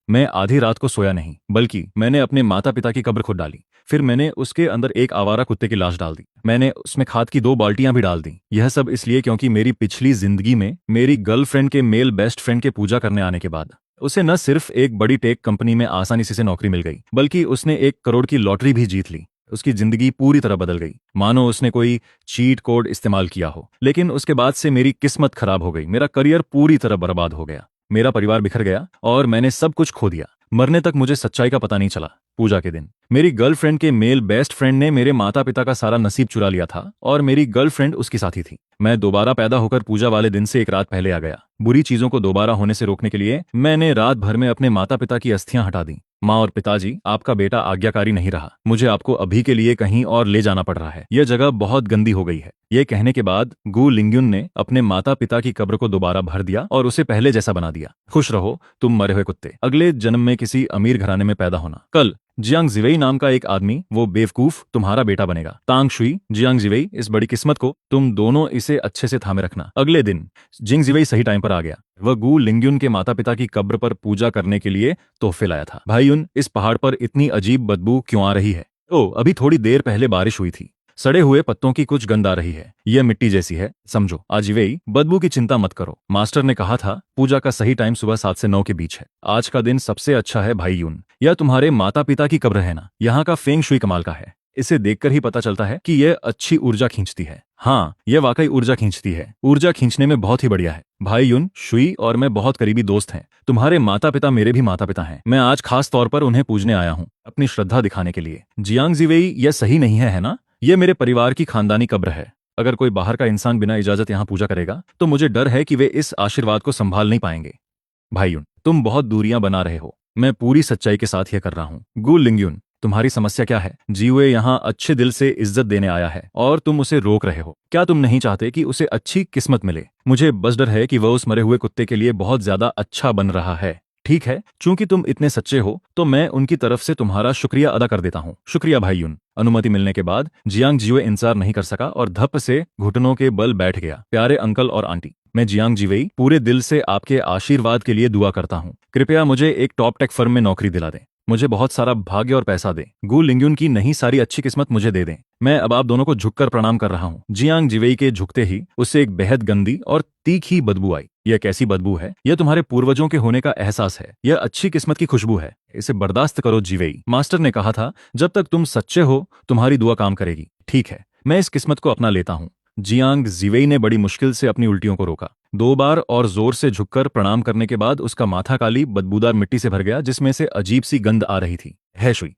मैं आधी रात को सोया नहीं, बल्कि मैंने अपने माता पिता की कब्र खुद डाली। फिर मैंने उसके अंदर एक आवारा कुत्ते की लाश डाल दी। मैंने उसमें खाद की 2 बाल्टियां भी डाल दी। यह सब इसलिए क्योंकि मेरी पिछली जिंदगी में मेरी गर्लफ्रेंड के मेल बेस्ट फ्रेंड के पूजा करने आने के बाद उसे न सिर्फ एक बड़ी टेक कंपनी में आसानी से नौकरी मिल गई, बल्कि उसने 1 करोड़ की लॉटरी भी जीत ली। उसकी जिंदगी पूरी तरह बदल गई, मानो उसने कोई चीट कोड इस्तेमाल किया हो। लेकिन उसके बाद से मेरी किस्मत खराब हो गई, मेरा करियर पूरी तरह बर्बाद हो गया, मेरा परिवार बिखर गया और मैंने सब कुछ खो दिया। मरने तक मुझे सच्चाई का पता नहीं चला। पूजा के दिन मेरी गर्लफ्रेंड के मेल बेस्ट फ्रेंड ने मेरे माता पिता का सारा नसीब चुरा लिया था और मेरी गर्लफ्रेंड उसकी साथी थी। मैं दोबारा पैदा होकर पूजा वाले दिन से 1 रात पहले आ गया। बुरी चीजों को दोबारा होने से रोकने के लिए मैंने रात भर में अपने माता पिता की अस्थियां हटा दी। माँ और पिताजी, आपका बेटा आज्ञाकारी नहीं रहा। मुझे आपको अभी के लिए कहीं और ले जाना पड़ रहा है। यह जगह बहुत गंदी हो गई है। यह कहने के बाद गु लिंग्युन ने अपने माता पिता की कब्र को दोबारा भर दिया और उसे पहले जैसा बना दिया। खुश रहो तुम मरे हुए कुत्ते, अगले जन्म में किसी अमीर घराने में पैदा होना। कल जियांग जिवेई नाम का एक आदमी, वो बेवकूफ, तुम्हारा बेटा बनेगा। तांग शुई, जियांग जिवेई, इस बड़ी किस्मत को तुम दोनों इसे अच्छे से थामे रखना। अगले दिन जिंग जिवेई सही टाइम पर आ गया। वह गु लिंग्युन के माता पिता की कब्र पर पूजा करने के लिए तोहफे लाया था। भाई उन, इस पहाड़ पर इतनी अजीब बदबू क्यों आ रही है? ओ, अभी थोड़ी देर पहले बारिश हुई थी। सड़े हुए पत्तों की कुछ गंध आ रही है। यह मिट्टी जैसी है, समझो। आजिवेई, बदबू की चिंता मत करो। मास्टर ने कहा था पूजा का सही टाइम सुबह 7 से 9 के बीच है। आज का दिन सबसे अच्छा है भाई यून। यह तुम्हारे माता पिता की कब्र है ना? यहाँ का फेंग शुई कमाल का है। इसे देखकर ही पता चलता है कि यह अच्छी ऊर्जा खींचती है। हाँ, यह वाकई ऊर्जा खींचती है। ऊर्जा खींचने में बहुत ही बढ़िया है। भाई यून, शुई और मैं बहुत करीबी दोस्त हैं। तुम्हारे माता पिता मेरे भी माता पिता हैं। मैं आज खास तौर पर उन्हें पूजने आया हूँ, अपनी श्रद्धा दिखाने के लिए। जियांग जिवेई, यह सही नहीं है ना? ये मेरे परिवार की खानदानी कब्र है। अगर कोई बाहर का इंसान बिना इजाजत यहाँ पूजा करेगा तो मुझे डर है कि वे इस आशीर्वाद को संभाल नहीं पाएंगे। भाईयुन, तुम बहुत दूरियां बना रहे हो। मैं पूरी सच्चाई के साथ यह कर रहा हूँ। गु लिंग्युन, तुम्हारी समस्या क्या है? जीवे यहाँ अच्छे दिल से इज्जत देने आया है और तुम उसे रोक रहे हो। क्या तुम नहीं चाहते कि उसे अच्छी किस्मत मिले? मुझे बस डर है कि वह उस मरे हुए कुत्ते के लिए बहुत ज्यादा अच्छा बन रहा है। ठीक है, चूंकि तुम इतने सच्चे हो तो मैं उनकी तरफ से तुम्हारा शुक्रिया अदा कर देता हूँ। शुक्रिया भाईयुन। अनुमति मिलने के बाद जियांग जिवे इंतजार नहीं कर सका और धप से घुटनों के बल बैठ गया। प्यारे अंकल और आंटी, मैं जियांग जिवेई पूरे दिल से आपके आशीर्वाद के लिए दुआ करता हूँ। कृपया मुझे एक टॉप टेक फर्म में नौकरी दिला दें। मुझे बहुत सारा भाग्य और पैसा दें। गु लिंग्युन की नहीं सारी अच्छी किस्मत मुझे दे दें। मैं अब आप दोनों को झुककर प्रणाम कर रहा हूँ। जियांग जिवेई के झुकते ही उससे एक बेहद गंदी और तीखी बदबू आई। यह कैसी बदबू है? यह तुम्हारे पूर्वजों के होने का एहसास है। यह अच्छी किस्मत की खुशबू है। इसे बर्दाश्त करो जिवेई। मास्टर ने कहा था जब तक तुम सच्चे हो तुम्हारी दुआ काम करेगी। ठीक है, मैं इस किस्मत को अपना लेता हूँ। जियांग जिवेई ने बड़ी मुश्किल से अपनी उल्टियों को रोका। 2 बार और जोर से झुककर प्रणाम करने के बाद उसका माथा काली बदबूदार मिट्टी से भर गया, जिसमें से अजीब सी गंध आ रही थी। है शुई,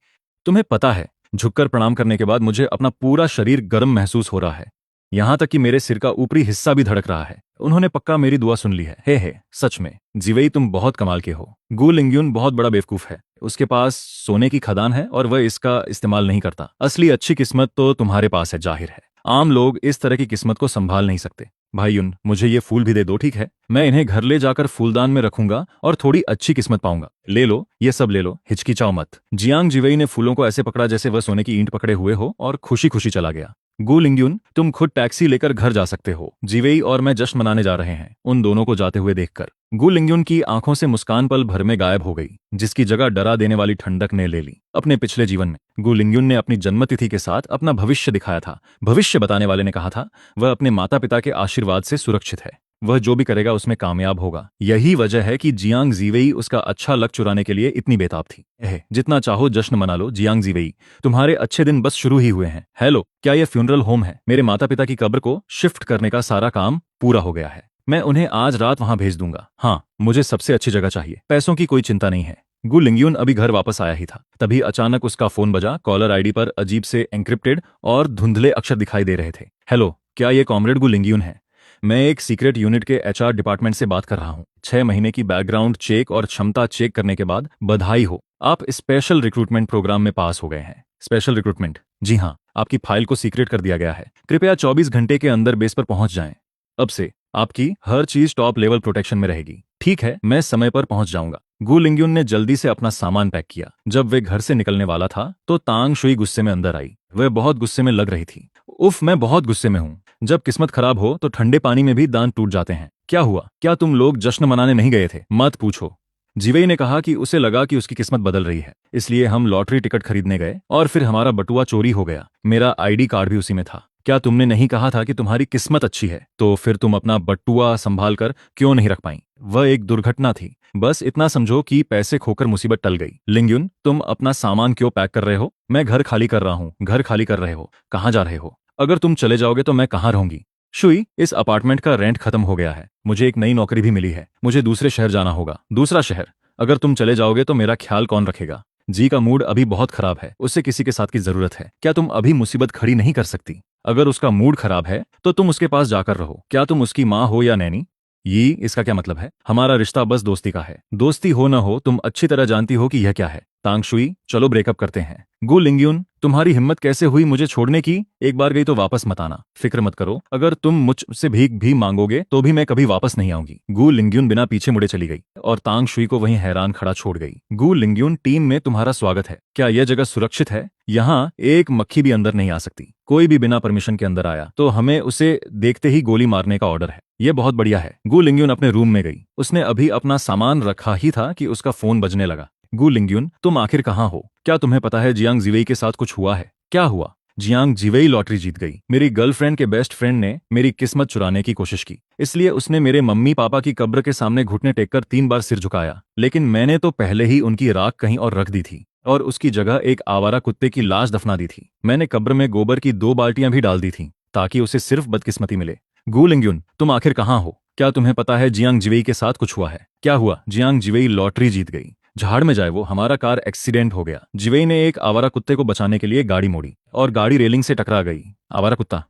तुम्हें पता है झुककर प्रणाम करने के बाद मुझे अपना पूरा शरीर गर्म महसूस हो रहा है। यहाँ तक कि मेरे सिर का ऊपरी हिस्सा भी धड़क रहा है। उन्होंने पक्का मेरी दुआ सुन ली है। हे सच में जिवेई, तुम बहुत कमाल के हो। गु लिंग्युन बहुत बड़ा बेवकूफ है। उसके पास सोने की खदान है और वह इसका इस्तेमाल नहीं करता। असली अच्छी किस्मत तो तुम्हारे पास है, जाहिर है। आम लोग इस तरह की किस्मत को संभाल नहीं सकते। भाईयुन, मुझे ये फूल भी दे दो, ठीक है? मैं इन्हें घर ले जाकर फूलदान में रखूंगा और थोड़ी अच्छी किस्मत पाऊंगा। ले लो, ये सब ले लो, हिचकिचाओ मत। जियांग जिवेई ने फूलों को ऐसे पकड़ा जैसे वह सोने की ईंट पकड़े हुए हो और खुशी खुशी चला गया। गु लिंग्युन, तुम खुद टैक्सी लेकर घर जा सकते हो। जिवेई और मैं जश्न मनाने जा रहे हैं। उन दोनों को जाते हुए देखकर गु लिंग्युन की आंखों से मुस्कान पल भर में गायब हो गई, जिसकी जगह डरा देने वाली ठंडक ने ले ली। अपने पिछले जीवन में गु लिंग्युन ने अपनी जन्मतिथि के साथ अपना भविष्य दिखाया था। भविष्य बताने वाले ने कहा था वह अपने माता पिता के आशीर्वाद से सुरक्षित है। वह जो भी करेगा उसमें कामयाब होगा। यही वजह है कि जियांग जिवेई उसका अच्छा लक चुराने के लिए इतनी बेताब थी। जितना चाहो जश्न मना लो जियांग जिवेई, तुम्हारे अच्छे दिन बस शुरू ही हुए हैं। हेलो, क्या यह फ्यूनरल होम है? मेरे माता पिता की कब्र को शिफ्ट करने का सारा काम पूरा हो गया है। मैं उन्हें आज रात वहां भेज दूंगा। हाँ, मुझे सबसे अच्छी जगह चाहिए। पैसों की कोई चिंता नहीं है। गु लिंग्युन अभी घर वापस आया ही था, तभी अचानक उसका फोन बजा। कॉलर आईडी पर अजीब से एन्क्रिप्टेड और धुंधले अक्षर दिखाई दे रहे थे। हेलो, क्या ये कॉमरेड गु लिंग्युन है? मैं एक सीक्रेट यूनिट के एचआर डिपार्टमेंट से बात कर रहा हूँ। 6 महीने की बैकग्राउंड चेक और क्षमता चेक करने के बाद बधाई हो, आप स्पेशल रिक्रूटमेंट प्रोग्राम में पास हो गए हैं। Special recruitment? जी हाँ, आपकी फाइल को सीक्रेट कर दिया गया है। कृपया 24 घंटे के अंदर बेस पर पहुंच जाएं। अब से आपकी हर चीज टॉप लेवल प्रोटेक्शन में रहेगी। ठीक है, मैं समय पर पहुंच जाऊंगा। गु लिंग्युन ने जल्दी से अपना सामान पैक किया। जब वे घर से निकलने वाला था तो तांग शुई गुस्से में अंदर आई। वह बहुत गुस्से में लग रही थी। उफ, मैं बहुत गुस्से में हूँ। जब किस्मत खराब हो तो ठंडे पानी में भी दांत टूट जाते हैं। क्या हुआ? क्या तुम लोग जश्न मनाने नहीं गए थे? मत पूछो। जीवेई ने कहा कि उसे लगा कि उसकी किस्मत बदल रही है, इसलिए हम लॉटरी टिकट खरीदने गए और फिर हमारा बटुआ चोरी हो गया। मेरा आईडी कार्ड भी उसी में था। क्या तुमने नहीं कहा था कि तुम्हारी किस्मत अच्छी है? तो फिर तुम अपना बटुआ संभाल कर क्यों नहीं रख पाई? वह एक दुर्घटना थी। बस इतना समझो कि पैसे खोकर मुसीबत टल गई। लिंगयुन, तुम अपना सामान क्यों पैक कर रहे हो? मैं घर खाली कर रहा हूँ। घर खाली कर रहे हो? कहाँ जा रहे हो? अगर तुम चले जाओगे तो मैं कहाँ रहूंगी? शुई, इस अपार्टमेंट का रेंट खत्म हो गया है। मुझे एक नई नौकरी भी मिली है। मुझे दूसरे शहर जाना होगा। दूसरा शहर? अगर तुम चले जाओगे तो मेरा ख्याल कौन रखेगा? जी का मूड अभी बहुत खराब है। उसे किसी के साथ की जरूरत है। क्या तुम अभी मुसीबत खड़ी नहीं कर सकती? अगर उसका मूड खराब है तो तुम उसके पास जाकर रहो। क्या तुम उसकी माँ हो या नैनी? ये इसका क्या मतलब है? हमारा रिश्ता बस दोस्ती का है। दोस्ती हो न हो, तुम अच्छी तरह जानती हो कि यह क्या है। तांगशुई, चलो ब्रेकअप करते हैं। गु लिंगयुन, तुम्हारी हिम्मत कैसे हुई मुझे छोड़ने की? एक बार गई तो वापस मत आना। फिक्र मत करो, अगर तुम मुझसे भीख भी मांगोगे तो भी मैं कभी वापस नहीं आऊंगी। गु लिंगयुन बिना पीछे मुड़े चली गई और तांगशुई को वहीं हैरान खड़ा छोड़ गई। गु लिंगयुन, टीम में तुम्हारा स्वागत है। क्या यह जगह सुरक्षित है? यहाँ एक मक्खी भी अंदर नहीं आ सकती। कोई भी बिना परमिशन के अंदर आया तो हमें उसे देखते ही गोली मारने का ऑर्डर है। यह बहुत बढ़िया है। गु लिंगयुन अपने रूम में गई। उसने अभी अपना सामान रखा ही था कि उसका फोन बजने लगा। गु लिंगयुन, तुम आखिर कहाँ हो? क्या तुम्हें पता है जियांग जिवेई के साथ कुछ हुआ है? क्या हुआ? जियांग जिवेई लॉटरी जीत गई। मेरी गर्लफ्रेंड के बेस्ट फ्रेंड ने मेरी किस्मत चुराने की कोशिश की, इसलिए उसने मेरे मम्मी पापा की कब्र के सामने घुटने टेककर 3 बार सिर झुकाया। लेकिन मैंने तो पहले ही उनकी राख कहीं और रख दी थी और उसकी जगह एक आवारा कुत्ते की लाश दफना दी थी। मैंने कब्र में गोबर की 2 बाल्टियां भी डाल दी थी ताकि उसे सिर्फ बदकिस्मती मिले। गु लिंगयुन, तुम आखिर कहाँ हो? क्या तुम्हें पता है जियांग जिवेई के साथ कुछ हुआ है? क्या हुआ? जियांग जिवेई लॉटरी जीत गई। झाड़ में जाए वो, हमारा कार एक्सीडेंट हो गया। जिवेई ने एक आवारा कुत्ते को बचाने के लिए गाड़ी मोड़ी और गाड़ी रेलिंग से टकरा गई। आवारा कुत्ता?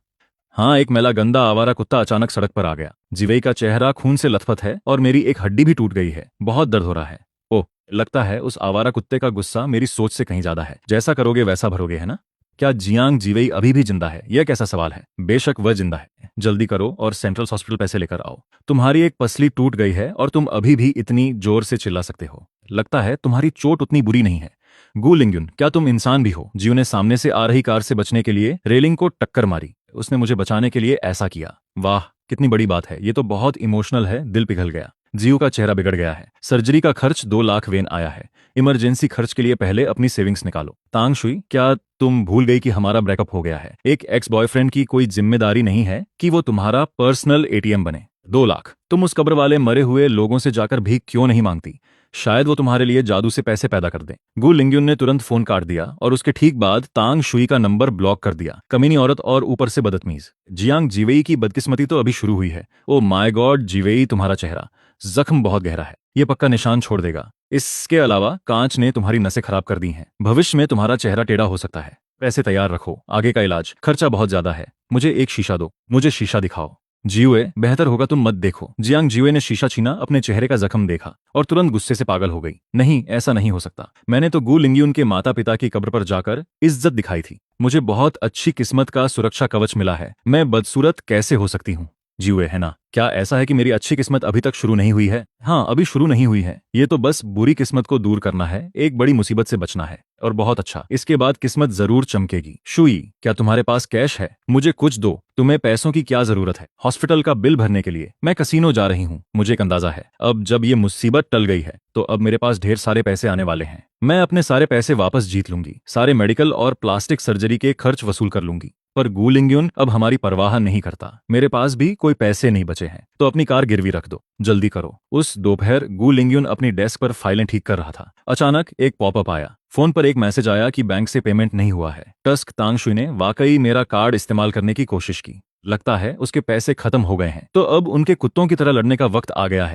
हाँ, एक मैला गंदा आवारा कुत्ता अचानक सड़क पर आ गया। जिवेई का चेहरा खून से लथपथ है और मेरी एक हड्डी भी टूट गई है। बहुत दर्द हो रहा है। ओह, लगता है उस आवारा कुत्ते का गुस्सा मेरी सोच से कहीं ज्यादा है। जैसा करोगे वैसा भरोगे, है ना? क्या जियांग जिवेई अभी भी जिंदा है? यह कैसा सवाल है? बेशक वह जिंदा है। जल्दी करो और सेंट्रल हॉस्पिटल पैसे लेकर आओ। तुम्हारी एक पसली टूट गई है और तुम अभी भी इतनी जोर से चिल्ला सकते हो। लगता है तुम्हारी चोट उतनी बुरी नहीं है। गु लिंगयुन, क्या तुम इंसान भी हो? जियो ने सामने से आ रही कार से बचने के लिए रेलिंग को टक्कर मारी। उसने मुझे बचाने के लिए ऐसा किया। वाह, कितनी बड़ी बात है। ये तो बहुत इमोशनल है। दिल पिघल गया। जियो का चेहरा बिगड़ गया है। सर्जरी का खर्च 2 लाख वेन आया है। इमरजेंसी खर्च के लिए पहले अपनी सेविंग्स निकालो। तांगशुई, क्या तुम भूल गई कि हमारा ब्रेकअप हो गया है? एक एक्स बॉयफ्रेंड की कोई जिम्मेदारी नहीं है कि वो तुम्हारा पर्सनल एटीएम बने। 2 लाख? तुम उस कब्र वाले मरे हुए लोगों से जाकर भीख क्यों नहीं मांगती? शायद वो तुम्हारे लिए जादू से पैसे पैदा कर दें। गु लिंगयुन ने तुरंत फोन काट दिया और उसके ठीक बाद तांग शुई का नंबर ब्लॉक कर दिया। कमीनी औरत और ऊपर से बदतमीज। जियांग जिवेई की बदकिस्मती तो अभी शुरू हुई है। ओ माय गॉड जिवेई, तुम्हारा चेहरा, जख्म बहुत गहरा है। ये पक्का निशान छोड़ देगा। इसके अलावा कांच ने तुम्हारी नसें खराब कर दी हैं। भविष्य में तुम्हारा चेहरा टेढ़ा हो सकता है। पैसे तैयार रखो, आगे का इलाज खर्चा बहुत ज्यादा है। मुझे एक शीशा दो। मुझे शीशा दिखाओ। जियुए, बेहतर होगा तुम मत देखो। जियांग जियुए ने शीशा छीना, अपने चेहरे का जख्म देखा और तुरंत गुस्से से पागल हो गई। नहीं, ऐसा नहीं हो सकता। मैंने तो गु लिंगयुन के माता पिता की कब्र पर जाकर इज्जत दिखाई थी। मुझे बहुत अच्छी किस्मत का सुरक्षा कवच मिला है। मैं बदसूरत कैसे हो सकती हूँ? जियुए, है ना? क्या ऐसा है कि मेरी अच्छी किस्मत अभी तक शुरू नहीं हुई है? हाँ, अभी शुरू नहीं हुई है। ये तो बस बुरी किस्मत को दूर करना है, एक बड़ी मुसीबत से बचना है। और बहुत अच्छा, इसके बाद किस्मत जरूर चमकेगी। शुई, क्या तुम्हारे पास कैश है? मुझे कुछ दो। तुम्हें पैसों की क्या जरूरत है? हॉस्पिटल का बिल भरने के लिए। मैं कसीनो जा रही हूँ। मुझे एक अंदाजा है, अब जब ये मुसीबत टल गई है तो अब मेरे पास ढेर सारे पैसे आने वाले हैं। मैं अपने सारे पैसे वापस जीत लूंगी। सारे मेडिकल और प्लास्टिक सर्जरी के खर्च वसूल कर लूंगी। पर गु लिंगयुन अब हमारी परवाह नहीं करता। मेरे पास भी कोई पैसे नहीं बचे हैं, तो अपनी कार गिरवी रख दो। जल्दी करो। उस दोपहर गु लिंगयुन अपनी डेस्क पर फाइलें ठीक कर रहा था। अचानक एक पॉपअप आया। फोन पर एक मैसेज आया कि बैंक से पेमेंट नहीं हुआ है। टस्क तांगशुई ने वाकई मेरा कार्ड इस्तेमाल करने की कोशिश की। लगता है उसके पैसे खत्म हो गए हैं, तो अब उनके कुत्तों की तरह लड़ने का वक्त आ गया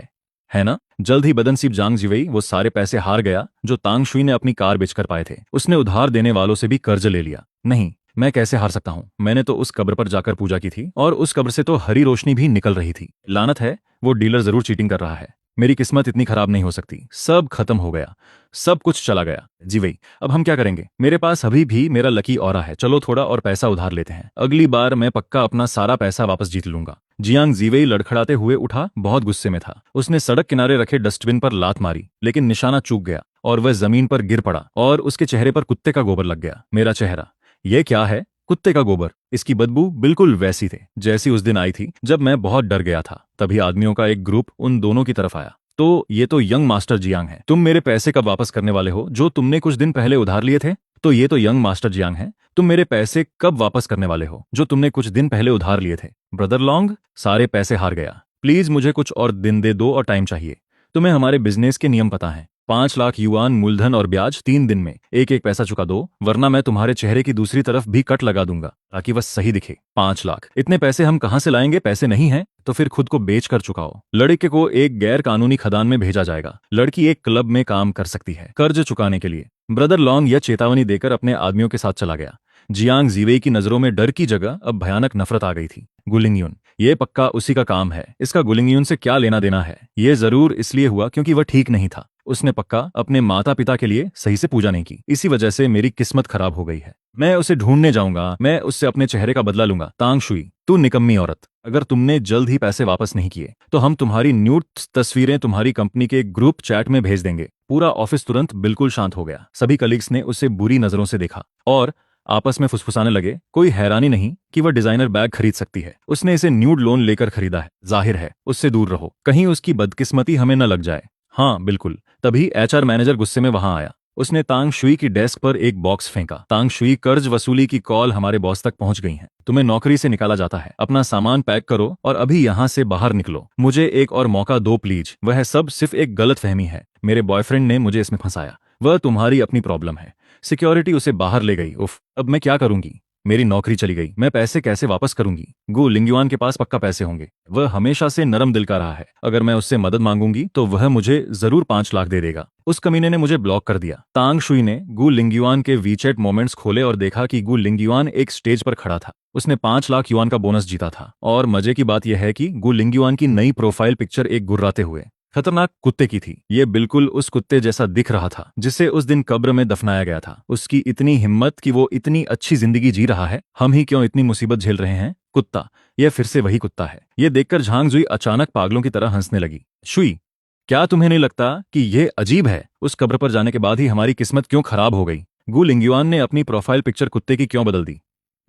है ना? जल्द ही बदनसीब जांग जिवेई वो सारे पैसे हार गया जो तांगशुई ने अपनी कार बेचकर पाए थे। उसने उधार देने वालों से भी कर्ज ले लिया। नहीं, मैं कैसे हार सकता हूँ? मैंने तो उस कब्र पर जाकर पूजा की थी और उस कब्र से तो हरी रोशनी भी निकल रही थी। लानत है, वो डीलर जरूर चीटिंग कर रहा है। मेरी किस्मत इतनी खराब नहीं हो सकती। सब खत्म हो गया, सब कुछ चला गया। जिवेई, अब हम क्या करेंगे? मेरे पास अभी भी मेरा लकी ऑरा है। चलो थोड़ा और पैसा उधार लेते हैं। अगली बार मैं पक्का अपना सारा पैसा वापस जीत लूंगा। जियांग जिवेई लड़खड़ाते हुए उठा, बहुत गुस्से में था। उसने सड़क किनारे रखे डस्टबिन पर लात मारी, लेकिन निशाना चूक गया और वह जमीन पर गिर पड़ा और उसके चेहरे पर कुत्ते का गोबर लग गया। मेरा चेहरा, यह क्या है? कुत्ते का गोबर। इसकी बदबू बिल्कुल वैसी थी जैसी उस दिन आई थी जब मैं बहुत डर गया था। तभी आदमियों का एक ग्रुप उन दोनों की तरफ आया। तो ये तो यंग मास्टर जियांग है। तुम मेरे पैसे कब वापस करने वाले हो जो तुमने कुछ दिन पहले उधार लिए थे? तो ये तो यंग मास्टर जियांग है। तुम मेरे पैसे कब वापस करने वाले हो जो तुमने कुछ दिन पहले उधार लिए थे? ब्रदर लॉन्ग, सारे पैसे हार गया। प्लीज मुझे कुछ और दिन दे दो और टाइम चाहिए। तुम्हें हमारे बिजनेस के नियम पता है। 5 लाख युआन मूलधन और ब्याज 3 दिन में एक एक पैसा चुका दो, वरना मैं तुम्हारे चेहरे की दूसरी तरफ भी कट लगा दूंगा ताकि वह सही दिखे। 5 लाख, इतने पैसे हम कहाँ से लाएंगे? पैसे नहीं है तो फिर खुद को बेच कर चुकाओ। लड़के को एक गैर कानूनी खदान में भेजा जाएगा। लड़की एक क्लब में काम कर सकती है कर्ज चुकाने के लिए। ब्रदर लॉन्ग यह चेतावनी देकर अपने आदमियों के साथ चला गया। जियांग जीवेई की नजरों में डर की जगह अब भयानक नफरत आ गई थी। गुलिंगयुन, ये पक्का उसी का काम है। इसका गुलिंगयुन से क्या लेना देना है? ये जरूर इसलिए हुआ क्योंकि वह ठीक नहीं था। उसने पक्का अपने माता पिता के लिए सही से पूजा नहीं की। इसी वजह से मेरी किस्मत खराब हो गई है। मैं उसे ढूंढने जाऊंगा। मैं उससे अपने चेहरे का बदला लूंगा। तांग शुई, तू निकम्मी औरत, अगर तुमने जल्द ही पैसे वापस नहीं किए तो हम तुम्हारी न्यूड तस्वीरें तुम्हारी कंपनी के ग्रुप चैट में भेज देंगे। पूरा ऑफिस तुरंत बिल्कुल शांत हो गया। सभी कलीग्स ने उसे बुरी नजरों से देखा और आपस में फुसफुसाने लगे। कोई हैरानी नहीं कि वह डिजाइनर बैग खरीद सकती है। उसने इसे न्यूड लोन लेकर खरीदा है। जाहिर है उससे दूर रहो, कहीं उसकी बदकिस्मती हमें न लग जाए। हाँ बिल्कुल। तभी एचआर मैनेजर गुस्से में वहां आया। उसने तांग शुई की डेस्क पर एक बॉक्स फेंका। तांग शुई, कर्ज वसूली की कॉल हमारे बॉस तक पहुंच गई है। तुम्हें नौकरी से निकाला जाता है। अपना सामान पैक करो और अभी यहाँ से बाहर निकलो। मुझे एक और मौका दो प्लीज। वह सब सिर्फ एक गलतफहमी है। मेरे बॉयफ्रेंड ने मुझे इसमें फंसाया। वह तुम्हारी अपनी प्रॉब्लम है। सिक्योरिटी उसे बाहर ले गई। उफ, अब मैं क्या करूंगी? मेरी नौकरी चली गई। मैं पैसे कैसे वापस करूंगी? गु लिंगयुआन के पास पक्का पैसे होंगे। वह हमेशा से नरम दिल का रहा है। अगर मैं उससे मदद मांगूंगी तो वह मुझे जरूर 5 लाख दे देगा। उस कमीने ने मुझे ब्लॉक कर दिया। तांग शुई ने गु लिंगयुआन के वीचैट मोमेंट्स खोले और देखा कि गु लिंगयुआन एक स्टेज पर खड़ा था। उसने 5 लाख युआन का बोनस जीता था। और मजे की बात यह है कि गु लिंगयुआन की नई प्रोफाइल पिक्चर एक गुर्राते हुए खतरनाक कुत्ते की थी। ये बिल्कुल उस कुत्ते जैसा दिख रहा था जिसे उस दिन कब्र में दफनाया गया था। उसकी इतनी हिम्मत कि वो इतनी अच्छी जिंदगी जी रहा है। हम ही क्यों इतनी मुसीबत झेल रहे हैं? कुत्ता, यह फिर से वही कुत्ता है। ये देखकर झांग जुई अचानक पागलों की तरह हंसने लगी। शुई, क्या तुम्हें नहीं लगता कि यह अजीब है? उस कब्र पर जाने के बाद ही हमारी किस्मत क्यों खराब हो गई? गु लिंगयुआन ने अपनी प्रोफाइल पिक्चर कुत्ते की क्यों बदल दी?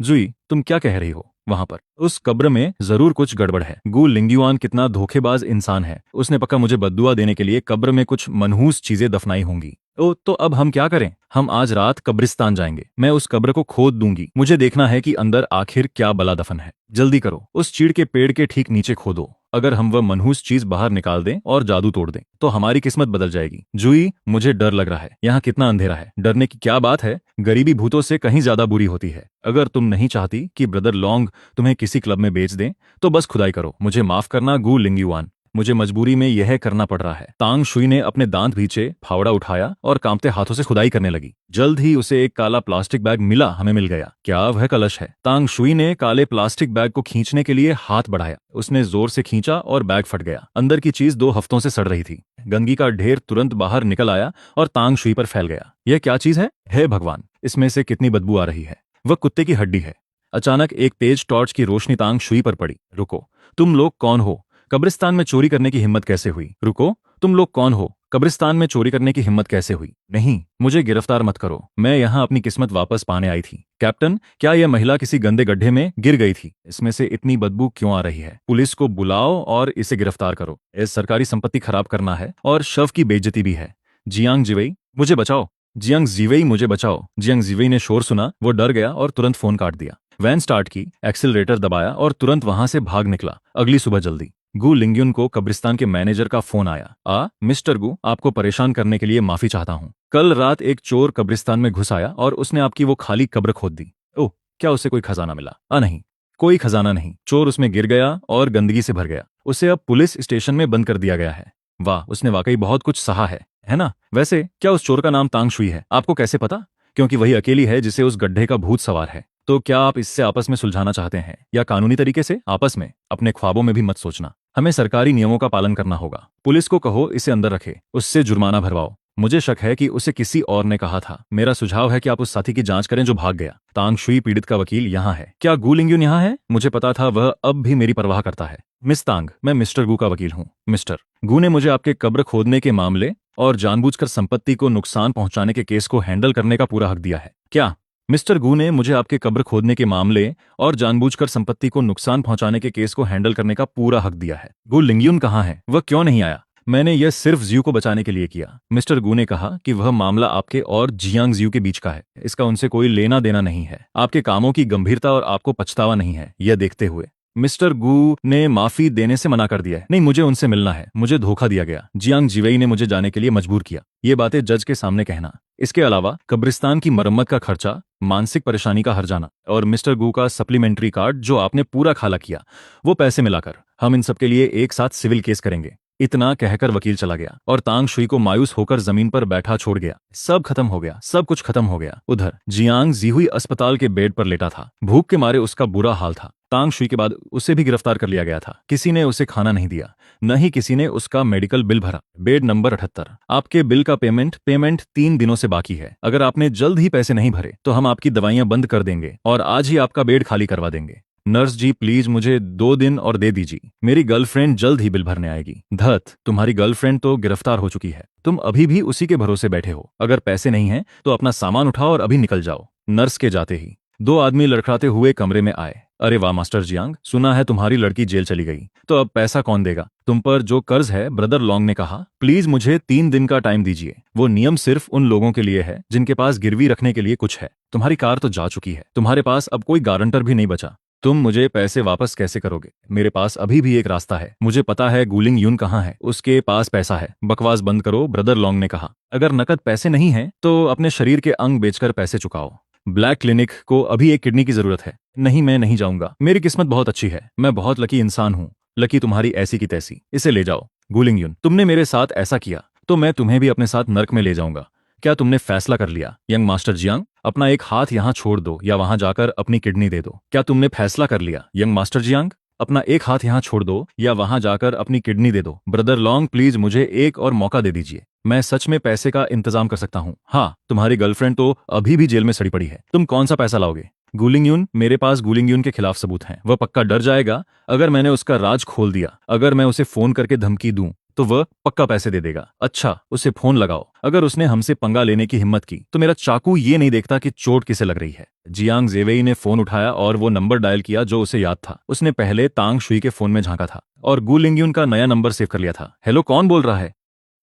जुई, तुम क्या कह रही हो? वहां पर उस कब्र में जरूर कुछ गड़बड़ है। गु लिंगयुआन कितना धोखेबाज इंसान है। उसने पक्का मुझे बद्दुआ देने के लिए कब्र में कुछ मनहूस चीजें दफनाई होंगी। तो अब हम क्या करें? हम आज रात कब्रिस्तान जाएंगे। मैं उस कब्र को खोद दूंगी। मुझे देखना है कि अंदर आखिर क्या बला दफन है। जल्दी करो, उस चीड़ के पेड़ के ठीक नीचे खोदो। अगर हम वह मनहूस चीज बाहर निकाल दें और जादू तोड़ दें तो हमारी किस्मत बदल जाएगी। जुई, मुझे डर लग रहा है। यहाँ कितना अंधेरा है। डरने की क्या बात है? गरीबी भूतों से कहीं ज्यादा बुरी होती है। अगर तुम नहीं चाहती कि ब्रदर लॉन्ग तुम्हें किसी क्लब में बेच दें तो बस खुदाई करो। मुझे माफ करना गु लिंगयुआन, मुझे मजबूरी में यह करना पड़ रहा है। तांग शुई ने अपने दांत भींचे, फावड़ा उठाया और कांपते हाथों से खुदाई करने लगी। जल्द ही उसे एक काला प्लास्टिक बैग मिला। हमें मिल गया। क्या वह कलश है? तांग शुई ने काले प्लास्टिक बैग को खींचने के लिए हाथ बढ़ाया। उसने जोर से खींचा और बैग फट गया। अंदर की चीज 2 हफ्तों से सड़ रही थी। गंदगी का ढेर तुरंत बाहर निकल आया और तांग शुई पर फैल गया। यह क्या चीज है? हे भगवान, इसमें से कितनी बदबू आ रही है। वह कुत्ते की हड्डी है। अचानक एक तेज टॉर्च की रोशनी तांग शुई पर पड़ी। रुको, तुम लोग कौन हो? कब्रिस्तान में चोरी करने की हिम्मत कैसे हुई? रुको, तुम लोग कौन हो? कब्रिस्तान में चोरी करने की हिम्मत कैसे हुई? नहीं, मुझे गिरफ्तार मत करो। मैं यहाँ अपनी किस्मत वापस पाने आई थी। कैप्टन, क्या यह महिला किसी गंदे गड्ढे में गिर गई थी? इसमें से इतनी बदबू क्यों आ रही है? पुलिस को बुलाओ और इसे गिरफ्तार करो। इस सरकारी संपत्ति खराब करना है और शव की बेइज्जती भी है। जियांग जीवेई, मुझे बचाओ। जियांग जीवेई, मुझे बचाओ। जियांग जीवेई ने शोर सुना। वो डर गया और तुरंत फोन काट दिया। वैन स्टार्ट की, एक्सीलरेटर दबाया और तुरंत वहां से भाग निकला। अगली सुबह जल्दी गु लिंगयुन को कब्रिस्तान के मैनेजर का फोन आया। मिस्टर गु, आपको परेशान करने के लिए माफी चाहता हूँ। कल रात एक चोर कब्रिस्तान में घुस आया और उसने आपकी वो खाली कब्र खोद दी। ओह, क्या उसे कोई खजाना मिला? नहीं, कोई खजाना नहीं। चोर उसमें गिर गया और गंदगी से भर गया। उसे अब पुलिस स्टेशन में बंद कर दिया गया है। वाह, उसने वाकई बहुत कुछ सहा है ना? वैसे क्या उस चोर का नाम तांग शुई है? आपको कैसे पता? क्योंकि वही अकेली है जिसे उस गड्ढे का भूत सवार है। तो क्या आप इससे आपस में सुलझाना चाहते हैं या कानूनी तरीके से? आपस में? अपने ख्वाबों में भी मत सोचना। हमें सरकारी नियमों का पालन करना होगा। पुलिस को कहो इसे अंदर रखे, उससे जुर्माना भरवाओ। मुझे शक है कि उसे किसी और ने कहा था। मेरा सुझाव है कि आप उस साथी की जांच करें जो भाग गया। तांग शुई पीड़ित का वकील यहाँ है। क्या गु लिंगयुन यहाँ है? मुझे पता था वह अब भी मेरी परवाह करता है। मिस तांग, मैं मिस्टर गु का वकील हूँ। मिस्टर गु ने मुझे आपके कब्र खोदने के मामले और जानबूझकर संपत्ति को नुकसान पहुंचाने के केस को हैंडल करने का पूरा हक दिया है। क्या? मिस्टर गु ने मुझे आपके कब्र खोदने के मामले और जानबूझकर संपत्ति को नुकसान पहुंचाने के केस को हैंडल करने का पूरा हक दिया है। गु लिंगयुन कहाँ है? वह क्यों नहीं आया? मैंने यह सिर्फ जियू को बचाने के लिए किया। मिस्टर गू ने कहा कि वह मामला आपके और जियांग जियू के बीच का है, इसका उनसे कोई लेना देना नहीं है। आपके कामों की गंभीरता और आपको पछतावा नहीं है। यह देखते हुए मिस्टर गू ने माफी देने से मना कर दिया है। नहीं, मुझे उनसे मिलना है, मुझे धोखा दिया गया। जियांग जिवेई ने मुझे जाने के लिए मजबूर किया। ये बातें जज के सामने कहना, इसके अलावा कब्रिस्तान की मरम्मत का खर्चा, मानसिक परेशानी का हर्जाना और मिस्टर गू का सप्लीमेंट्री कार्ड जो आपने पूरा खाला किया, वो पैसे मिलाकर हम इन सब के लिए एक साथ सिविल केस करेंगे। इतना कहकर वकील चला गया और तांग शुई को मायूस होकर जमीन पर बैठा छोड़ गया। सब खत्म हो गया, सब कुछ खत्म हो गया। उधर जियांग जीहुई अस्पताल के बेड पर लेटा था। भूख के मारे उसका बुरा हाल था। तांग शुई के बाद उसे भी गिरफ्तार कर लिया गया था। किसी ने उसे खाना नहीं दिया, न ही किसी ने उसका मेडिकल बिल भरा। बेड नंबर 78, आपके बिल का पेमेंट 3 दिनों से बाकी है। अगर आपने जल्द ही पैसे नहीं भरे तो हम आपकी दवाइयां बंद कर देंगे और आज ही आपका बेड खाली करवा देंगे। नर्स जी, प्लीज मुझे 2 दिन और दे दीजिए, मेरी गर्लफ्रेंड जल्द ही बिल भरने आएगी। धत, तुम्हारी गर्लफ्रेंड तो गिरफ्तार हो चुकी है, तुम अभी भी उसी के भरोसे बैठे हो। अगर पैसे नहीं हैं तो अपना सामान उठाओ और अभी निकल जाओ। नर्स के जाते ही 2 आदमी लड़खड़ाते हुए कमरे में आए। अरे वाह मास्टर जियांग, सुना है तुम्हारी लड़की जेल चली गई, तो अब पैसा कौन देगा? तुम पर जो कर्ज है, ब्रदर लॉन्ग ने कहा। प्लीज मुझे 3 दिन का टाइम दीजिए। वो नियम सिर्फ उन लोगों के लिए है जिनके पास गिरवी रखने के लिए कुछ है। तुम्हारी कार तो जा चुकी है, तुम्हारे पास अब कोई गारंटर भी नहीं बचा। तुम मुझे पैसे वापस कैसे करोगे? मेरे पास अभी भी एक रास्ता है। मुझे पता है गुलिंग यून कहाँ है, उसके पास पैसा है। बकवास बंद करो, ब्रदर लॉन्ग ने कहा। अगर नकद पैसे नहीं हैं तो अपने शरीर के अंग बेचकर पैसे चुकाओ। ब्लैक क्लिनिक को अभी एक किडनी की जरूरत है। नहीं, मैं नहीं जाऊंगा। मेरी किस्मत बहुत अच्छी है, मैं बहुत लकी इंसान हूँ। लकी तुम्हारी ऐसी की तैसी। इसे ले जाओ। गुलिंग यून, तुमने मेरे साथ ऐसा किया तो मैं तुम्हें भी अपने साथ नर्क में ले जाऊंगा। क्या तुमने फैसला कर लिया? यंग मास्टर जियांग, अपना एक हाथ यहाँ छोड़ दो या वहां जाकर अपनी किडनी दे दो। क्या तुमने फैसला कर लिया? यंग मास्टर जियांग, अपना एक हाथ यहाँ छोड़ दो या वहां जाकर अपनी किडनी दे दो। ब्रदर लॉन्ग, प्लीज मुझे एक और मौका दे दीजिए। मैं सच में पैसे का इंतजाम कर सकता हूँ। हाँ, तुम्हारी गर्लफ्रेंड तो अभी भी जेल में सड़ी पड़ी है। तुम कौन सा पैसा लाओगे? गुलिंग यून, मेरे पास गुलिंग यून के खिलाफ सबूत हैं। वह पक्का डर जाएगा अगर मैंने उसका राज खोल दिया। अगर मैं उसे फोन करके धमकी दूं तो वह पक्का पैसे दे देगा। अच्छा, उसे फोन लगाओ। अगर उसने हमसे पंगा लेने की हिम्मत की तो मेरा चाकू ये नहीं देखता कि चोट किसे लग रही है। जियांग जेवेई ने फोन उठाया और वो नंबर डायल किया जो उसे याद था। उसने पहले तांग शुई के फोन में झांका था और गु लिंगयुन का नया नंबर सेव कर लिया था। हेलो, कौन बोल रहा है?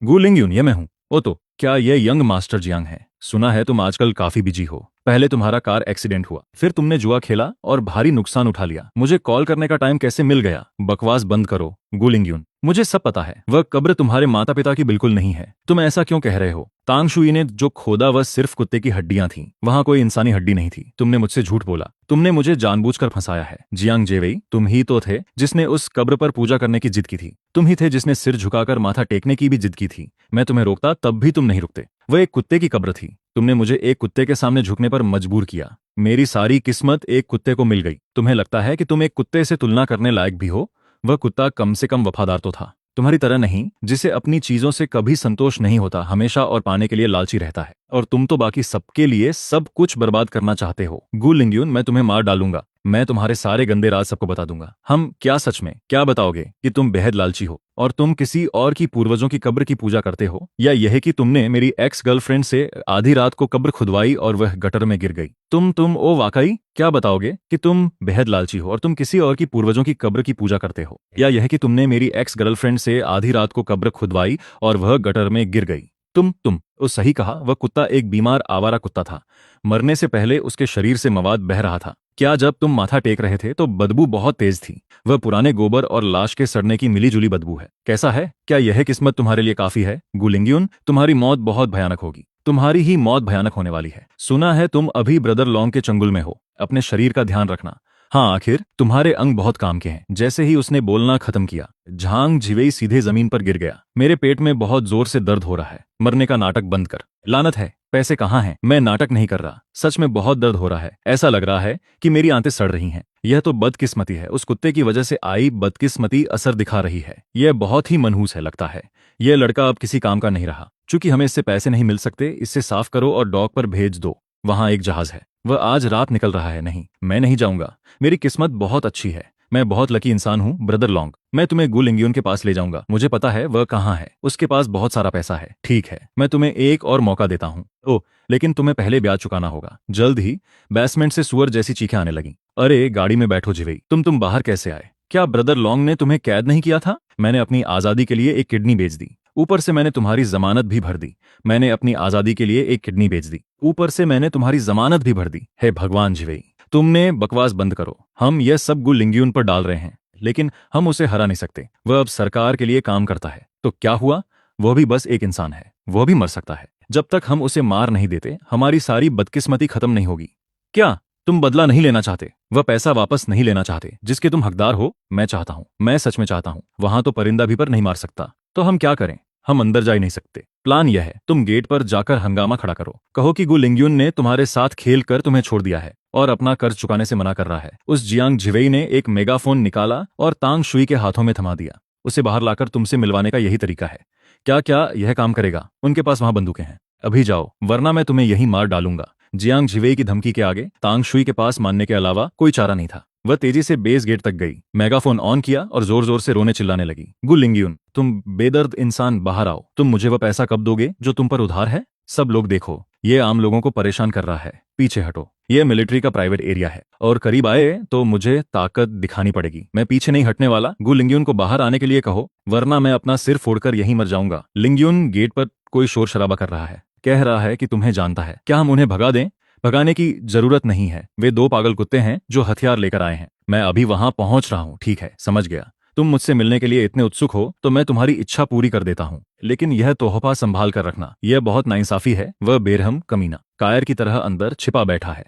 गु लिंगयुन, ये मैं हूँ। ओ तो क्या ये यंग मास्टर जियांग है? सुना है तुम आजकल काफी बिजी हो। पहले तुम्हारा कार एक्सीडेंट हुआ, फिर तुमने जुआ खेला और भारी नुकसान उठा लिया। मुझे कॉल करने का टाइम कैसे मिल गया? बकवास बंद करो गु लिंगयुन, मुझे सब पता है। वह कब्र तुम्हारे माता पिता की बिल्कुल नहीं है। तुम ऐसा क्यों कह रहे हो? तांग शुई ने जो खोदा वह सिर्फ कुत्ते की हड्डियां थीं, वहां कोई इंसानी हड्डी नहीं थी। तुमने मुझसे झूठ बोला, तुमने मुझे जानबूझकर फंसाया है। जियांग जेवेई, तुम ही तो थे जिसने उस कब्र पर पूजा करने की जिद की थी। तुम ही थे जिसने सिर झुकाकर माथा टेकने की भी जिद की थी। मैं तुम्हें रोकता तब भी तुम नहीं रुकते। वह एक कुत्ते की कब्र थी। तुमने मुझे एक कुत्ते के सामने झुकने पर मजबूर किया। मेरी सारी किस्मत एक कुत्ते को मिल गई। तुम्हें लगता है कि तुम एक कुत्ते से तुलना करने लायक भी हो? वह कुत्ता कम से कम वफादार तो था, तुम्हारी तरह नहीं जिसे अपनी चीजों से कभी संतोष नहीं होता, हमेशा और पाने के लिए लालची रहता है। और तुम तो बाकी सबके लिए सब कुछ बर्बाद करना चाहते हो। गु लिंगयुन, मैं तुम्हें मार डालूंगा। मैं तुम्हारे सारे गंदे राज सबको बता दूंगा। हम क्या सच में क्या बताओगे कि तुम बेहद लालची हो और तुम किसी और की पूर्वजों की कब्र की पूजा करते हो, या यह कि तुमने मेरी एक्स गर्लफ्रेंड से आधी रात को कब्र खुदवाई और वह गटर में गिर गई? तुम ओ वाकई क्या बताओगे कि तुम बेहद लालची हो और तुम किसी और की पूर्वजों की कब्र की पूजा करते हो, या यह कि तुमने मेरी एक्स गर्लफ्रेंड से आधी रात को कब्र खुदवाई और वह गटर में गिर गई? तुम वो सही कहा। वह कुत्ता एक बीमार आवारा कुत्ता था। मरने से पहले उसके शरीर से मवाद बह रहा था। क्या जब तुम माथा टेक रहे थे तो बदबू बहुत तेज थी? वह पुराने गोबर और लाश के सड़ने की मिलीजुली बदबू है। कैसा है? क्या यह किस्मत तुम्हारे लिए काफी है? गु लिंगयुन, तुम्हारी मौत बहुत भयानक होगी। तुम्हारी ही मौत भयानक होने वाली है। सुना है तुम अभी ब्रदर लॉन्ग के चंगुल में हो। अपने शरीर का ध्यान रखना। हाँ, आखिर तुम्हारे अंग बहुत काम के हैं। जैसे ही उसने बोलना खत्म किया, झांग झिवेई सीधे जमीन पर गिर गया। मेरे पेट में बहुत जोर से दर्द हो रहा है। मरने का नाटक बंद कर। लानत है, पैसे कहाँ हैं? मैं नाटक नहीं कर रहा, सच में बहुत दर्द हो रहा है। ऐसा लग रहा है कि मेरी आंतें सड़ रही हैं। यह तो बदकिस्मती है। उस कुत्ते की वजह से आई बदकिस्मती असर दिखा रही है। यह बहुत ही मनहूस है। लगता है यह लड़का अब किसी काम का नहीं रहा। चूंकि हमें इससे पैसे नहीं मिल सकते, इससे साफ करो और डॉक पर भेज दो। वहां एक जहाज है, वह आज रात निकल रहा है। नहीं, मैं नहीं जाऊंगा। मेरी किस्मत बहुत अच्छी है। मैं बहुत लकी इंसान हूँ ब्रदर लॉन्ग। मैं तुम्हें गु लिंगयुन के पास ले जाऊंगा। मुझे पता है वह कहाँ है। उसके पास बहुत सारा पैसा है। ठीक है, मैं तुम्हें एक और मौका देता हूँ। ओह, लेकिन तुम्हें पहले ब्याज चुकाना होगा। जल्द ही बेसमेंट से सुअर जैसी चीखें आने लगी। अरे गाड़ी में बैठो झिवेई, तुम बाहर कैसे आए? क्या ब्रदर लॉन्ग ने तुम्हें कैद नहीं किया था? मैंने अपनी आजादी के लिए एक किडनी बेच दी, ऊपर से मैंने तुम्हारी जमानत भी भर दी। मैंने अपनी आजादी के लिए एक किडनी बेच दी, ऊपर से मैंने तुम्हारी जमानत भी भर दी। हे भगवान झिवेई, तुमने बकवास बंद करो। हम यह सब गु लिंग्यून पर डाल रहे हैं, लेकिन हम उसे हरा नहीं सकते। वह अब सरकार के लिए काम करता है, तो क्या हुआ? वह भी बस एक इंसान है, वह भी मर सकता है। जब तक हम उसे मार नहीं देते, हमारी सारी बदकिस्मती खत्म नहीं होगी। क्या तुम बदला नहीं लेना चाहते? वह पैसा वापस नहीं लेना चाहते जिसके तुम हकदार हो? मैं चाहता हूं, मैं सच में चाहता हूं। वहां तो परिंदा भी पर नहीं मार सकता, तो हम क्या करें? हम अंदर जा ही नहीं सकते। प्लान यह है, तुम गेट पर जाकर हंगामा खड़ा करो, कहो कि गु लिंग्यून ने तुम्हारे साथ खेल कर तुम्हें छोड़ दिया है और अपना कर्ज चुकाने से मना कर रहा है। उस जियांग झिवेई ने एक मेगाफोन निकाला और तांग शुई के हाथों में थमा दिया। उसे बाहर लाकर तुमसे मिलवाने का यही तरीका है। क्या क्या यह काम करेगा? उनके पास वहां बंदूकें हैं। अभी जाओ, वरना मैं तुम्हें यहीं मार डालूंगा। जियांग झिवेई की धमकी के आगे तांग शुई के पास मानने के अलावा कोई चारा नहीं था। वह तेजी से बेस गेट तक गई, मेगाफोन ऑन किया और जोर जोर से रोने चिल्लाने लगी। गु लिंग्यून, तुम बेदर्द इंसान, बाहर आओ। तुम मुझे वह पैसा कब दोगे जो तुम पर उधार है? सब लोग देखो, ये आम लोगों को परेशान कर रहा है। पीछे हटो, ये मिलिट्री का प्राइवेट एरिया है और करीब आए तो मुझे ताकत दिखानी पड़ेगी। मैं पीछे नहीं हटने वाला। गु लिंग्यून को बाहर आने के लिए कहो, वरना मैं अपना सिर फोड़कर यहीं मर जाऊंगा। लिंग्यून, गेट पर कोई शोर शराबा कर रहा है, कह रहा है कि तुम्हें जानता है। क्या हम उन्हें भगा दें? भगाने की जरूरत नहीं है, वे दो पागल कुत्ते हैं जो हथियार लेकर आए हैं। मैं अभी वहां पहुंच रहा हूं। ठीक है, समझ गया। तुम मुझसे मिलने के लिए इतने उत्सुक हो तो मैं तुम्हारी इच्छा पूरी कर देता हूं, लेकिन यह तोहफा संभाल कर रखना। यह बहुत नाइंसाफी है। वह बेरहम कमीना कायर की तरह अंदर छिपा बैठा है।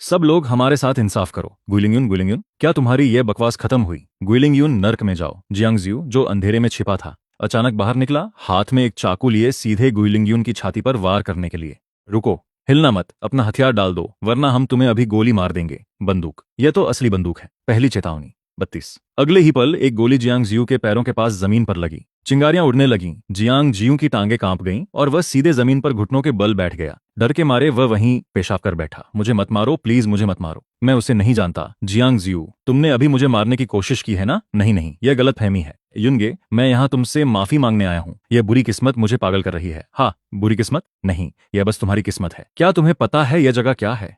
सब लोग हमारे साथ इंसाफ करो। गुइलिंग्यून, गुइलिंग्यून, क्या तुम्हारी यह बकवास खत्म हुई? गुइलिंग्यून, नर्क में जाओ। जियांगजियू, जो अंधेरे में छिपा था, अचानक बाहर निकला, हाथ में एक चाकू लिए सीधे गुइलिंग्यून की छाती पर वार करने के लिए। रुको, हिलना मत, अपना हथियार डाल दो, वरना हम तुम्हें अभी गोली मार देंगे। बंदूक, यह तो असली बंदूक है। पहली चेतावनी। 32। अगले ही पल एक गोली जियांग जियू के पैरों के पास जमीन पर लगी। चिंगारियां उड़ने लगीं। जियांग जियू की टांगें कांप गईं और वह सीधे जमीन पर घुटनों के बल बैठ गया। डर के मारे वह वहीं पेशाब कर बैठा। मुझे मत मारो, प्लीज मुझे मत मारो, मैं उसे नहीं जानता। जियांग जियू, तुमने अभी मुझे मारने की कोशिश की है ना? नहीं नहीं, यह गलतफहमी है। युनगे, मैं यहाँ तुमसे माफी मांगने आया हूँ। यह बुरी किस्मत मुझे पागल कर रही है। हाँ, बुरी किस्मत नहीं, यह बस तुम्हारी किस्मत है। क्या तुम्हें पता है यह जगह क्या है?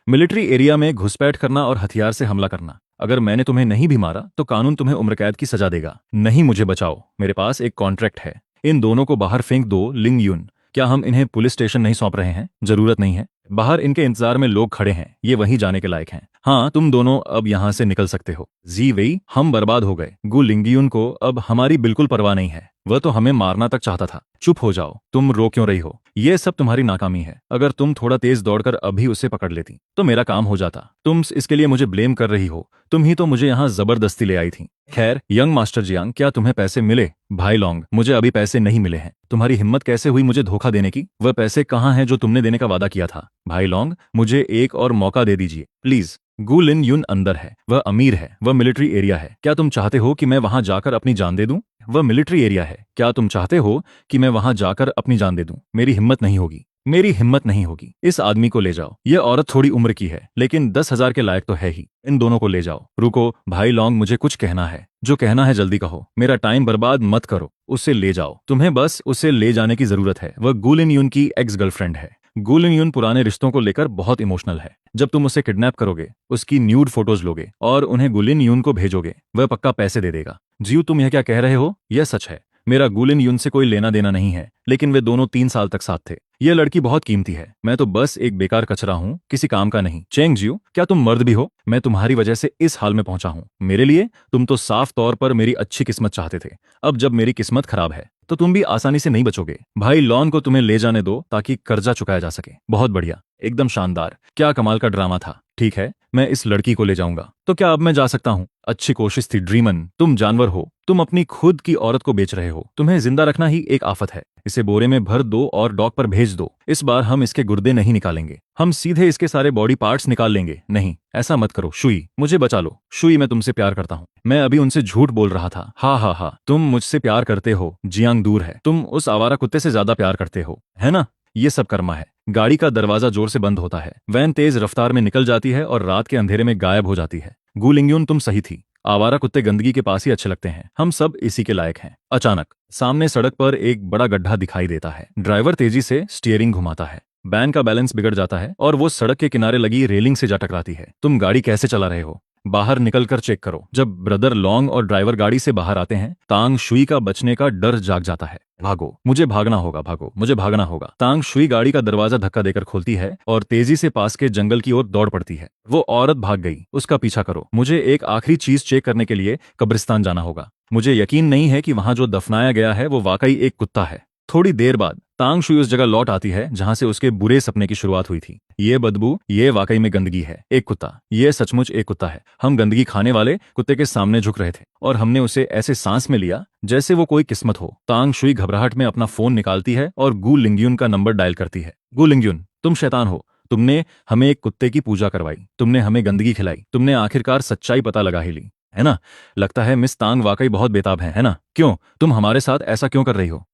मिलिट्री एरिया में घुसपैठ करना और हथियार से हमला करना। अगर मैंने तुम्हें नहीं भी मारा तो कानून तुम्हें उम्र कैद की सजा देगा। नहीं, मुझे बचाओ, मेरे पास एक कॉन्ट्रैक्ट है। इन दोनों को बाहर फेंक दो। लिंग्यून, क्या हम इन्हें पुलिस स्टेशन नहीं सौंप रहे हैं? जरूरत नहीं है, बाहर इनके इंतजार में लोग खड़े हैं, ये वहीं जाने के लायक हैं। हाँ, तुम दोनों अब यहाँ से निकल सकते हो। जी वेई, हम बर्बाद हो गए। गु लिंग्यून को अब हमारी बिल्कुल परवाह नहीं है, वह तो हमें मारना तक चाहता था। चुप हो जाओ, तुम रो क्यों रही हो? ये सब तुम्हारी नाकामी है। अगर तुम थोड़ा तेज दौड़कर अभी उसे पकड़ लेती तो मेरा काम हो जाता। तुम इसके लिए मुझे ब्लेम कर रही हो, तुम ही तो मुझे यहाँ जबरदस्ती ले आई थी। खैर, यंग मास्टर जियांग, क्या तुम्हें पैसे मिले? भाई लॉन्ग, मुझे अभी पैसे नहीं मिले हैं। तुम्हारी हिम्मत कैसे हुई मुझे धोखा देने की? वह पैसे कहाँ हैं जो तुमने देने का वादा किया था? भाई लॉन्ग, मुझे एक और मौका दे दीजिए प्लीज। गु लिंग्यून अंदर है, वह अमीर है, वह मिलिट्री एरिया है। क्या तुम चाहते हो कि मैं वहां जाकर अपनी जान दे दूं? वह मिलिट्री एरिया है, क्या तुम चाहते हो कि मैं वहां जाकर अपनी जान दे दूं? मेरी हिम्मत नहीं होगी, मेरी हिम्मत नहीं होगी। इस आदमी को ले जाओ। यह औरत थोड़ी उम्र की है, लेकिन 10,000 के लायक तो है ही। इन दोनों को ले जाओ। रुको भाई लॉन्ग, मुझे कुछ कहना है। जो कहना है जल्दी कहो, मेरा टाइम बर्बाद मत करो। उसे ले जाओ, तुम्हें बस उसे ले जाने की जरूरत है। वह गु लिंग्यून की एक्स गर्लफ्रेंड है। गु लिंग्यून पुराने रिश्तों को लेकर बहुत इमोशनल है। जब तुम उसे किडनैप करोगे, उसकी न्यूड फोटोज लोगे और उन्हें गु लिंग्यून को भेजोगे, वह पक्का पैसे दे देगा। जियो, तुम यह क्या कह रहे हो? यह सच है। मेरा गु लिंग्यून से कोई लेना देना नहीं है, लेकिन वे दोनों 3 साल तक साथ थे। यह लड़की बहुत कीमती है, मैं तो बस एक बेकार कचरा हूँ, किसी काम का नहीं। चेंग जियो, क्या तुम मर्द भी हो? मैं तुम्हारी वजह से इस हाल में पहुंचा हूँ। मेरे लिए तुम तो साफ तौर पर मेरी अच्छी किस्मत चाहते थे। अब जब मेरी किस्मत खराब है तो तुम भी आसानी से नहीं बचोगे। भाई लॉन को तुम्हें ले जाने दो ताकि कर्जा चुकाया जा सके। बहुत बढ़िया, एकदम शानदार, क्या कमाल का ड्रामा था। ठीक है, मैं इस लड़की को ले जाऊंगा। तो क्या अब मैं जा सकता हूँ? अच्छी कोशिश थी ड्रीमन, तुम जानवर हो, तुम अपनी खुद की औरत को बेच रहे हो। तुम्हें जिंदा रखना ही एक आफत है। इसे बोरे में भर दो और डॉक पर भेज दो। इस बार हम इसके गुर्दे नहीं निकालेंगे, हम सीधे इसके सारे बॉडी पार्ट्स निकाल लेंगे। नहीं, ऐसा मत करो शुई, मुझे बचा लो। शुई, मैं तुमसे प्यार करता हूँ। मैं अभी उनसे झूठ बोल रहा था। हा हा हा, तुम मुझसे प्यार करते हो। जियांग दूर है, तुम उस आवारा कुत्ते से ज्यादा प्यार करते हो, है ना? ये सब कर्मा है। गाड़ी का दरवाजा जोर से बंद होता है, वैन तेज रफ्तार में निकल जाती है और रात के अंधेरे में गायब हो जाती है। गु लिंग्यून, तुम सही थी, आवारा कुत्ते गंदगी के पास ही अच्छे लगते हैं, हम सब इसी के लायक हैं। अचानक सामने सड़क पर एक बड़ा गड्ढा दिखाई देता है। ड्राइवर तेजी से स्टीयरिंग घुमाता है, वैन का बैलेंस बिगड़ जाता है और वो सड़क के किनारे लगी रेलिंग से जा टकराती है। तुम गाड़ी कैसे चला रहे हो? बाहर निकलकर चेक करो। जब ब्रदर लॉन्ग और ड्राइवर गाड़ी से बाहर आते हैं, तांग शुई का बचने का डर जाग जाता है। भागो, मुझे भागना होगा, भागो, मुझे भागना होगा। तांग शुई गाड़ी का दरवाजा धक्का देकर खोलती है और तेजी से पास के जंगल की ओर दौड़ पड़ती है। वो औरत भाग गई, उसका पीछा करो। मुझे एक आखिरी चीज चेक करने के लिए कब्रिस्तान जाना होगा। मुझे यकीन नहीं है कि वहां जो दफनाया गया है वो वाकई एक कुत्ता है। थोड़ी देर बाद तांग शुई उस जगह लौट आती है जहां से उसके बुरे सपने की शुरुआत हुई थी। ये बदबू, ये वाकई में गंदगी है। एक कुत्ता, ये सचमुच एक कुत्ता है। हम गंदगी खाने वाले कुत्ते के सामने झुक रहे थे और हमने उसे ऐसे सांस में लिया जैसे वो कोई किस्मत हो। तांग शुई घबराहट में अपना फोन निकालती है और गु लिंग्युन का नंबर डायल करती है। गु लिंग्युन, तुम शैतान हो। तुमने हमें एक कुत्ते की पूजा करवाई, तुमने हमें गंदगी खिलाई, तुमने आखिरकार सच्चाई पता लगा ही ली, है ना? लगता है मिस तांग वाकई बहुत बेताब है ना? क्यों? तुम हमारे साथ ऐसा क्यों कर रही हो?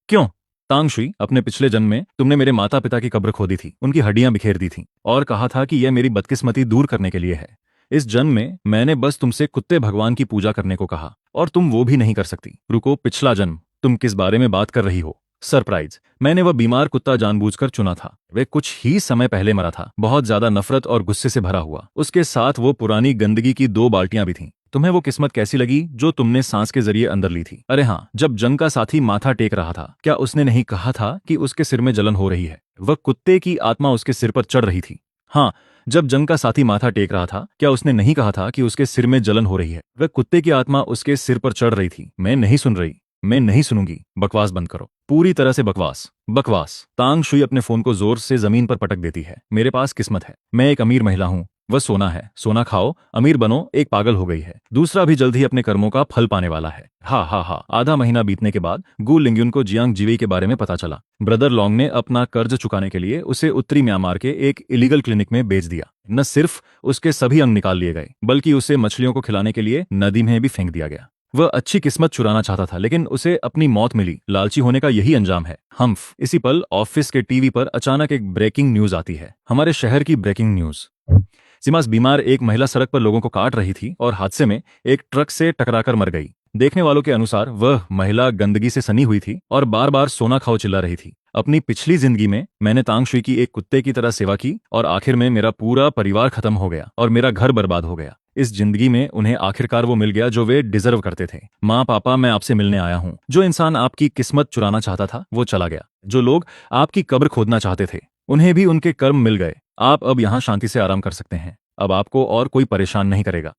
क्यों? तांग शुई, अपने पिछले जन्म में तुमने मेरे माता पिता की कब्र खोदी थी, उनकी हड्डियां बिखेर दी थी और कहा था कि यह मेरी बदकिस्मती दूर करने के लिए है। इस जन्म में मैंने बस तुमसे कुत्ते भगवान की पूजा करने को कहा और तुम वो भी नहीं कर सकती। रुको, पिछला जन्म? तुम किस बारे में बात कर रही हो? सरप्राइज, मैंने वह बीमार कुत्ता जानबूझकर चुना था। वे कुछ ही समय पहले मरा था, बहुत ज्यादा नफरत और गुस्से से भरा हुआ। उसके साथ वो पुरानी गंदगी की 2 बाल्टियां भी थीं। तुम्हें वो किस्मत कैसी लगी जो तुमने सांस के जरिए अंदर ली थी? अरे हाँ, जब जंग का साथी माथा टेक रहा था, क्या उसने नहीं कहा था कि उसके सिर में जलन हो रही है? वह कुत्ते की आत्मा उसके सिर पर चढ़ रही थी। हाँ, जब जंग का साथी माथा टेक रहा था, क्या उसने नहीं कहा था कि उसके सिर में जलन हो रही है? वह कुत्ते की आत्मा उसके सिर पर चढ़ रही थी। मैं नहीं सुन रही, मैं नहीं सुनूंगी। बकवास बंद करो, पूरी तरह से बकवास, बकवास। तांग शुई अपने फोन को जोर से जमीन पर पटक देती है। मेरे पास किस्मत है, मैं एक अमीर महिला हूँ। वह सोना है, सोना खाओ, अमीर बनो। एक पागल हो गई है, दूसरा भी जल्द ही अपने कर्मों का फल पाने वाला है। हा हा हा। आधा महीना बीतने के बाद गु लिंग्युन को जियांग जीवी के बारे में पता चला। ब्रदर लॉन्ग ने अपना कर्ज चुकाने के लिए उसे उत्तरी म्यांमार के एक इलीगल क्लिनिक में बेच दिया। न सिर्फ उसके सभी अंग निकाल लिए गए, बल्कि उसे मछलियों को खिलाने के लिए नदी में भी फेंक दिया गया। वह अच्छी किस्मत चुराना चाहता था, लेकिन उसे अपनी मौत मिली। लालची होने का यही अंजाम है। हम्फ। इसी पल ऑफिस के टीवी पर अचानक एक ब्रेकिंग न्यूज आती है। हमारे शहर की ब्रेकिंग न्यूज। सिमास बीमार एक महिला सड़क पर लोगों को काट रही थी और हादसे में एक ट्रक से टकराकर मर गई। देखने वालों के अनुसार वह महिला गंदगी से सनी हुई थी और बार बार सोना खाओ चिल्ला रही थी। अपनी पिछली जिंदगी में मैंने तांग शुई की एक कुत्ते की तरह सेवा की और आखिर में मेरा पूरा परिवार खत्म हो गया और मेरा घर बर्बाद हो गया। इस जिंदगी में उन्हें आखिरकार वो मिल गया जो वे डिजर्व करते थे। माँ, पापा, मैं आपसे मिलने आया हूँ। जो इंसान आपकी किस्मत चुराना चाहता था वो चला गया। जो लोग आपकी कब्र खोदना चाहते थे उन्हें भी उनके कर्म मिल गए। आप अब यहाँ शांति से आराम कर सकते हैं। अब आपको और कोई परेशान नहीं करेगा।